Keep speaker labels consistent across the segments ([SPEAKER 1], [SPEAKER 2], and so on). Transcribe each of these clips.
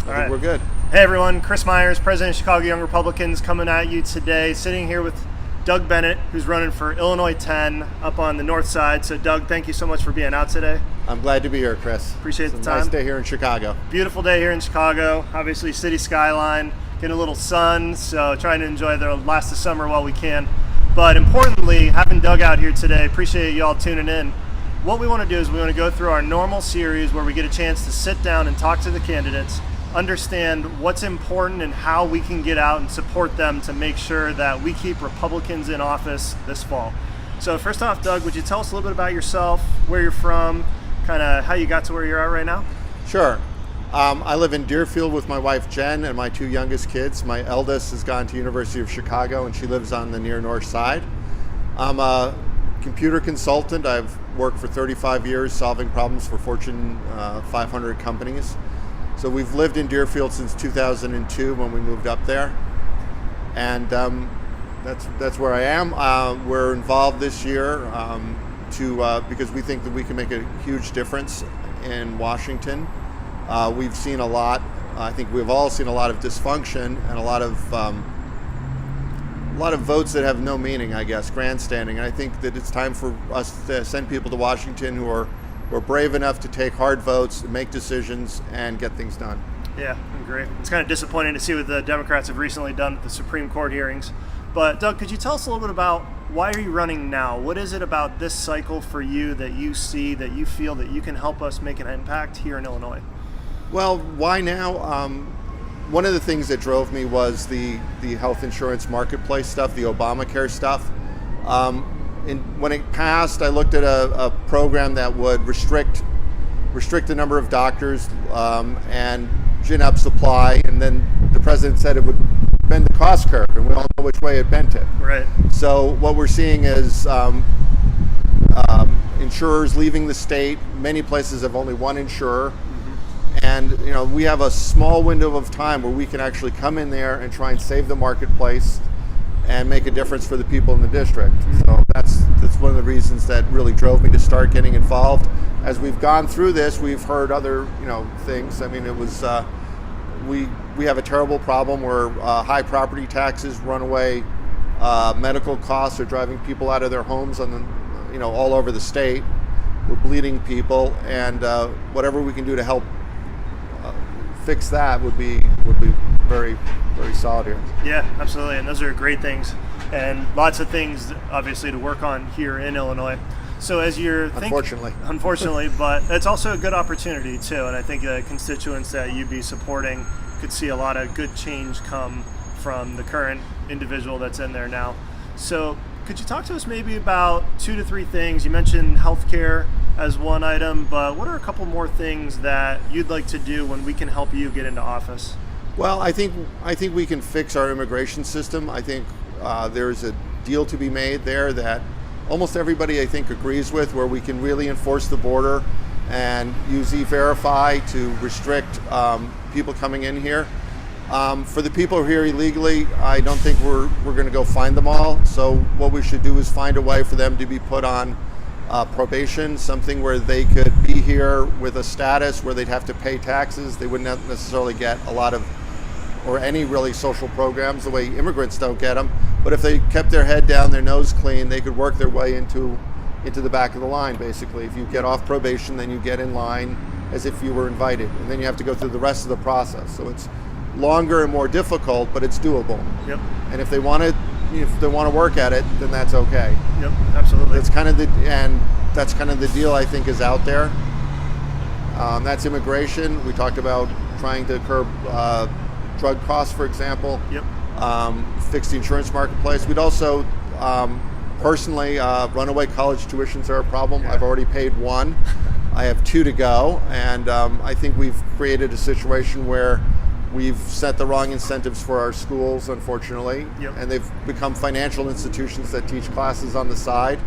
[SPEAKER 1] I think we're good.
[SPEAKER 2] Hey everyone, Chris Myers, President of Chicago Young Republicans, coming at you today, sitting here with Doug Bennett, who's running for Illinois 10 up on the north side. So Doug, thank you so much for being out today.
[SPEAKER 1] I'm glad to be here, Chris.
[SPEAKER 2] Appreciate the time.
[SPEAKER 1] Nice day here in Chicago.
[SPEAKER 2] Beautiful day here in Chicago. Obviously city skyline, getting a little sun, so trying to enjoy the last of summer while we can. But importantly, having Doug out here today, appreciate you all tuning in. What we want to do is we want to go through our normal series where we get a chance to sit down and talk to the candidates, understand what's important and how we can get out and support them to make sure that we keep Republicans in office this fall. So first off, Doug, would you tell us a little bit about yourself, where you're from, kind of how you got to where you're at right now?
[SPEAKER 1] Sure. I live in Deerfield with my wife Jen and my two youngest kids. My eldest has gone to University of Chicago and she lives on the near north side. I'm a computer consultant. I've worked for 35 years solving problems for Fortune 500 companies. So we've lived in Deerfield since 2002 when we moved up there, and that's where I am. We're involved this year because we think that we can make a huge difference in Washington. We've seen a lot. I think we've all seen a lot of dysfunction and a lot of votes that have no meaning, I guess, grandstanding. And I think that it's time for us to send people to Washington who are brave enough to take hard votes, make decisions, and get things done.
[SPEAKER 2] Yeah, I agree. It's kind of disappointing to see what the Democrats have recently done at the Supreme Court hearings. But Doug, could you tell us a little bit about why are you running now? What is it about this cycle for you that you see, that you feel that you can help us make an impact here in Illinois?
[SPEAKER 1] Well, why now? One of the things that drove me was the health insurance marketplace stuff, the Obamacare stuff. When it passed, I looked at a program that would restrict the number of doctors and gin up supply, and then the president said it would bend the cost curve, and we all know which way it bent it.
[SPEAKER 2] Right.
[SPEAKER 1] So what we're seeing is insurers leaving the state. Many places have only one insurer. And we have a small window of time where we can actually come in there and try and save the marketplace and make a difference for the people in the district. So that's one of the reasons that really drove me to start getting involved. As we've gone through this, we've heard other things. I mean, it was we have a terrible problem where high property taxes, runaway medical costs are driving people out of their homes all over the state. We're bleeding people, and whatever we can do to help fix that would be very, very solid here.
[SPEAKER 2] Yeah, absolutely, and those are great things, and lots of things obviously to work on here in Illinois. So as you're unfortunately, but it's also a good opportunity too, and I think the constituents that you'd be supporting could see a lot of good change come from the current individual that's in there now. So could you talk to us maybe about 2 to 3 things? You mentioned healthcare as one item, but what are a couple more things that you'd like to do when we can help you get into office?
[SPEAKER 1] Well, I think we can fix our immigration system. I think there's a deal to be made there that almost everybody, I think, agrees with, where we can really enforce the border and use E-Verify to restrict people coming in here. For the people who are here illegally, I don't think we're going to go find them all. So what we should do is find a way for them to be put on probation, something where they could be here with a status where they'd have to pay taxes. They wouldn't necessarily get a lot of, or any really social programs the way immigrants don't get them. But if they kept their head down, their nose clean, they could work their way into the back of the line, basically. If you get off probation, then you get in line as if you were invited. And then you have to go through the rest of the process. So it's longer and more difficult, but it's doable.
[SPEAKER 2] Yep.
[SPEAKER 1] And if they want to work at it, then that's okay.
[SPEAKER 2] Yep, absolutely.
[SPEAKER 1] That's kind of the deal I think is out there. That's immigration. We talked about trying to curb drug costs, for example.
[SPEAKER 2] Yep.
[SPEAKER 1] Fix the insurance marketplace. We'd also personally, runaway college tuitions are a problem. Yeah. I've already paid one. I have 2 to go, and I think we've created a situation where we've set the wrong incentives for our schools, unfortunately.
[SPEAKER 2] Yep.
[SPEAKER 1] And they've become financial institutions that teach classes on the side,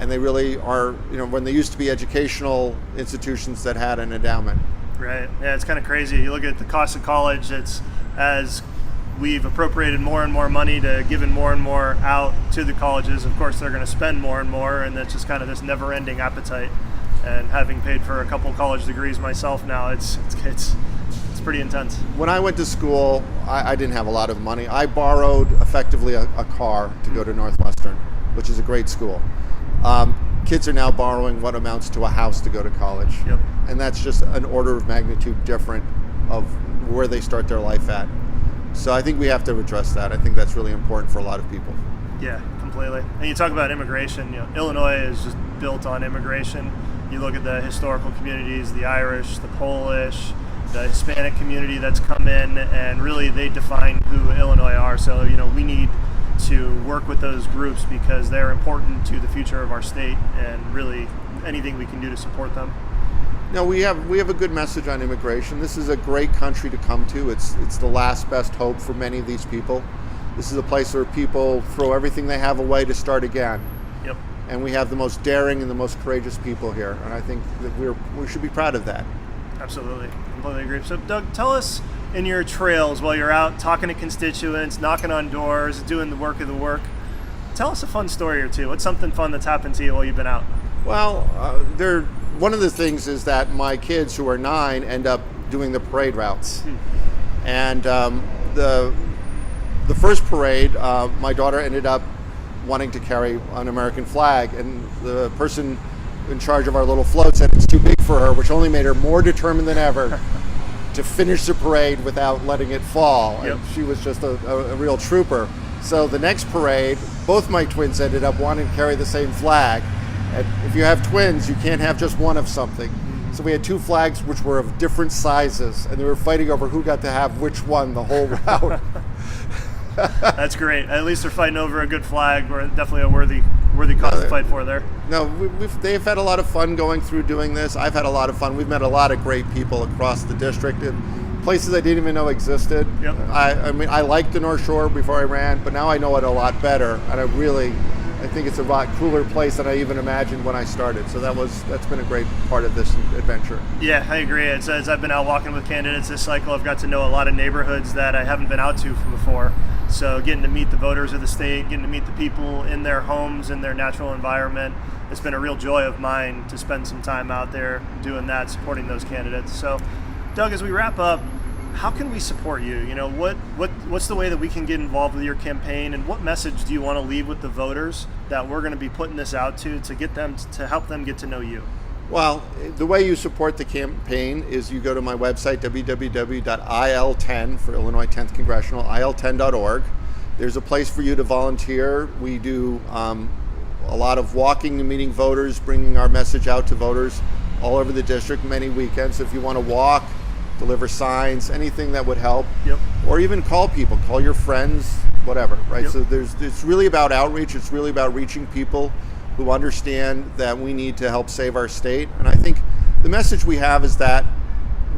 [SPEAKER 1] and they really are, when they used to be educational institutions that had an endowment.
[SPEAKER 2] Right. Yeah, it's kind of crazy. You look at the cost of college, it's as we've appropriated more and more money to giving more and more out to the colleges. Of course, they're going to spend more and more, and it's just kind of this never-ending appetite. And having paid for a couple college degrees myself now, it's It's pretty intense.
[SPEAKER 1] When I went to school, I didn't have a lot of money. I borrowed effectively a car to go to Northwestern, which is a great school. Kids are now borrowing what amounts to a house to go to college.
[SPEAKER 2] Yep.
[SPEAKER 1] And that's just an order of magnitude different of where they start their life at. So I think we have to address that. I think that's really important for a lot of people.
[SPEAKER 2] Yeah, completely. And you talk about immigration. Illinois is just built on immigration. You look at the historical communities, the Irish, the Polish, the Hispanic community that's come in, and really they define who Illinois are. So, we need to work with those groups because they're important to the future of our state, and really anything we can do to support them.
[SPEAKER 1] No, we have a good message on immigration. This is a great country to come to. It's the last best hope for many of these people. This is a place where people throw everything they have away to start again.
[SPEAKER 2] Yep.
[SPEAKER 1] And we have the most daring and the most courageous people here, and I think that we should be proud of that.
[SPEAKER 2] Absolutely, completely agree. So, Doug, tell us in your trails while you're out talking to constituents, knocking on doors, doing the work of the work. Tell us a fun story or two. What's something fun that's happened to you while you've been out?
[SPEAKER 1] Well, one of the things is that my kids who are 9 end up doing the parade routes. And the first parade, my daughter ended up wanting to carry an American flag, and the person in charge of our little float said it's too big for her, which only made her more determined than ever to finish the parade without letting it fall.
[SPEAKER 2] Yep.
[SPEAKER 1] And she was just a real trooper. So the next parade, both my twins ended up wanting to carry the same flag. And if you have twins, you can't have just one of something. So we had 2 flags which were of different sizes, and they were fighting over who got to have which one the whole route.
[SPEAKER 2] That's great. At least they're fighting over a good flag. We're definitely a worthy cause to fight for there.
[SPEAKER 1] No, they've had a lot of fun going through doing this. I've had a lot of fun. We've met a lot of great people across the district in places I didn't even know existed.
[SPEAKER 2] Yep.
[SPEAKER 1] I mean, I liked the North Shore before I ran, but now I know it a lot better, and I think it's a lot cooler place than I even imagined when I started. So that's been a great part of this adventure.
[SPEAKER 2] Yeah, I agree. As I've been out walking with candidates this cycle, I've got to know a lot of neighborhoods that I haven't been out to from before. So getting to meet the voters of the state, getting to meet the people in their homes, in their natural environment, it's been a real joy of mine to spend some time out there doing that, supporting those candidates. So, Doug, as we wrap up, how can we support you? What's the way that we can get involved with your campaign, and what message do you want to leave with the voters that we're going to be putting this out to get them to help them get to know you?
[SPEAKER 1] Well, the way you support the campaign is you go to my website, www.IL10 for Illinois 10th Congressional, IL10.org. There's a place for you to volunteer. We do a lot of walking and meeting voters, bringing our message out to voters all over the district, many weekends. So if you want to walk, deliver signs, anything that would help.
[SPEAKER 2] Yep.
[SPEAKER 1] Or even call people, call your friends, whatever, right?
[SPEAKER 2] Yep.
[SPEAKER 1] So it's really about outreach. It's really about reaching people who understand that we need to help save our state. And I think the message we have is that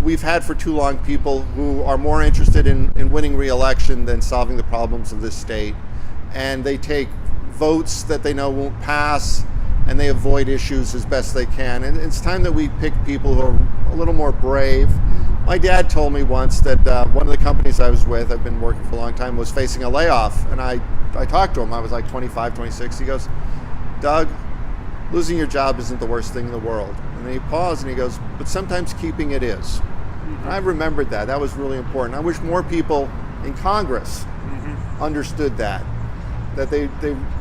[SPEAKER 1] we've had for too long people who are more interested in winning re-election than solving the problems of this state. And they take votes that they know won't pass, and they avoid issues as best they can. And it's time that we pick people who are a little more brave. My dad told me once that one of the companies I was with, I've been working for a long time, was facing a layoff. And I talked to him, I was like 25, 26. He goes, Doug, losing your job isn't the worst thing in the world. And then he paused and he goes, but sometimes keeping it is. And I remembered that. That was really important. I wish more people in Congress understood that they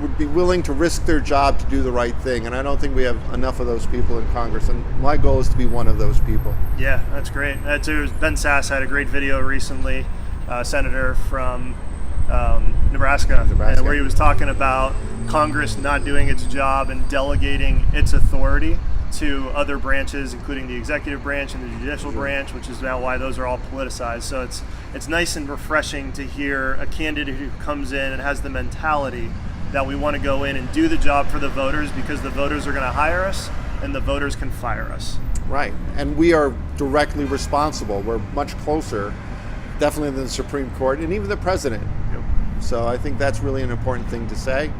[SPEAKER 1] would be willing to risk their job to do the right thing. And I don't think we have enough of those people in Congress. And my goal is to be one of those people.
[SPEAKER 2] Yeah, that's great. Ben Sass had a great video recently, senator from Nebraska, where he was talking about Congress not doing its job and delegating its authority to other branches, including the executive branch and the judicial branch, which is now why those are all politicized. So it's nice and refreshing to hear a candidate who comes in and has the mentality that we want to go in and do the job for the voters, because the voters are going to hire us and the voters can fire us.
[SPEAKER 1] Right, and we are directly responsible. We're much closer, definitely, than the Supreme Court and even the president.
[SPEAKER 2] Yep.
[SPEAKER 1] So I think that's really an important thing to say,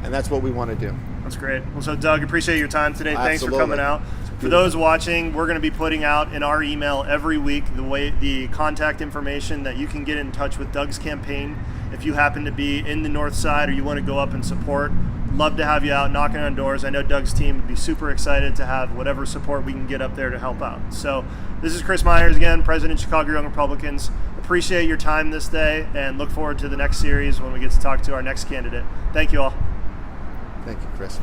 [SPEAKER 1] and that's what we want to do.
[SPEAKER 2] That's great. Well, so Doug, appreciate your time today.
[SPEAKER 1] Absolutely.
[SPEAKER 2] Thanks for coming out. For those watching, we're going to be putting out in our email every week the contact information that you can get in touch with Doug's campaign If you happen to be in the north side or you want to go up and support, love to have you out knocking on doors. I know Doug's team would be super excited to have whatever support we can get up there to help out. So this is Chris Myers again, President, Chicago Young Republicans. Appreciate your time this day and look forward to the next series when we get to talk to our next candidate. Thank you all.
[SPEAKER 1] Thank you, Chris.